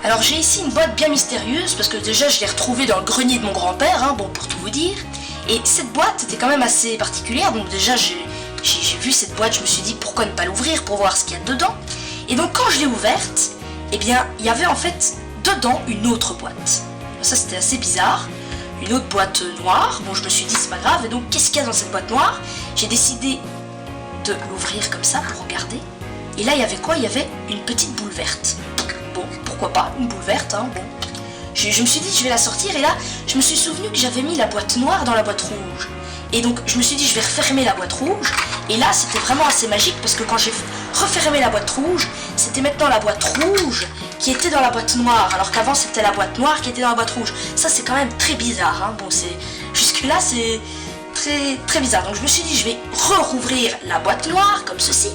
Alors j'ai ici une boîte bien mystérieuse, parce que déjà je l'ai retrouvée dans le grenier de mon grand-père, hein, bon pour tout vous dire. Et cette boîte était quand même assez particulière, donc déjà j'ai vu cette boîte, je me suis dit pourquoi ne pas l'ouvrir pour voir ce qu'il y a dedans. Et donc quand je l'ai ouverte, eh bien il y avait en fait dedans une autre boîte. Ça c'était assez bizarre, une autre boîte noire. Bon je me suis dit c'est pas grave, et donc qu'est-ce qu'il y a dans cette boîte noire? J'ai décidé de l'ouvrir comme ça pour regarder. Et là il y avait quoi? Il y avait une petite boule verte. Bon pourquoi pas, une boule verte, hein, bon. Je me suis dit je vais la sortir, et là je me suis souvenu que j'avais mis la boîte noire dans la boîte rouge. Et donc je me suis dit je vais refermer la boîte rouge, et là c'était vraiment assez magique parce que quand j'ai refermé la boîte rouge, c'était maintenant la boîte rouge qui était dans la boîte noire, alors qu'avant c'était la boîte noire qui était dans la boîte rouge. Ça c'est quand même très bizarre, hein. Bon jusque là c'est très bizarre. Donc je me suis dit je vais rouvrir la boîte noire comme ceci,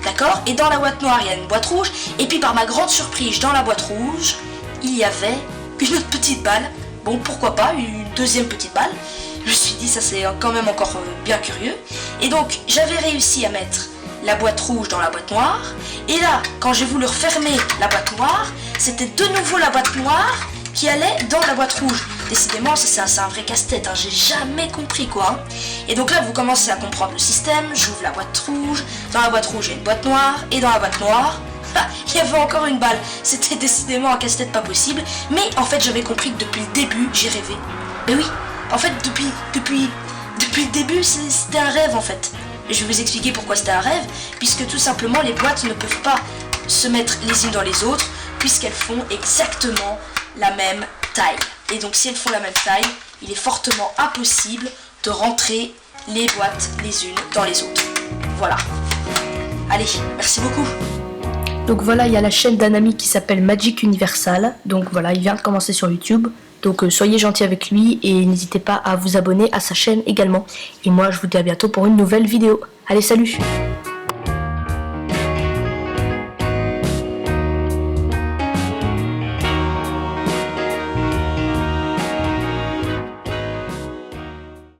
d'accord, et dans la boîte noire il y a une boîte rouge, et puis par ma grande surprise dans la boîte rouge il y avait une autre petite balle. Bon pourquoi pas une deuxième petite balle. Je me suis dit ça c'est quand même encore bien curieux. Et donc j'avais réussi à mettre la boîte rouge dans la boîte noire, et là quand j'ai voulu refermer la boîte noire, c'était de nouveau la boîte noire qui allait dans la boîte rouge. Décidément c'est un vrai casse-tête, hein. J'ai jamais compris quoi, hein. Et donc là vous commencez à comprendre le système. J'ouvre la boîte rouge, dans la boîte rouge il y a une boîte noire, et dans la boîte noire il y avait encore une balle. C'était décidément un casse-tête pas possible. Mais en fait j'avais compris que depuis le début j'ai rêvé. Mais oui, en fait depuis le début c'était un rêve en fait. Et je vais vous expliquer pourquoi c'était un rêve. Puisque tout simplement les boîtes ne peuvent pas se mettre les unes dans les autres, puisqu'elles font exactement la même taille. Et donc si elles font la même taille, il est fortement impossible de rentrer les boîtes les unes dans les autres. Voilà. Allez, merci beaucoup. Donc voilà, il y a la chaîne d'un ami qui s'appelle Magic Universal. Donc voilà, il vient de commencer sur YouTube. Donc soyez gentils avec lui et n'hésitez pas à vous abonner à sa chaîne également. Et moi je vous dis à bientôt pour une nouvelle vidéo. Allez, salut!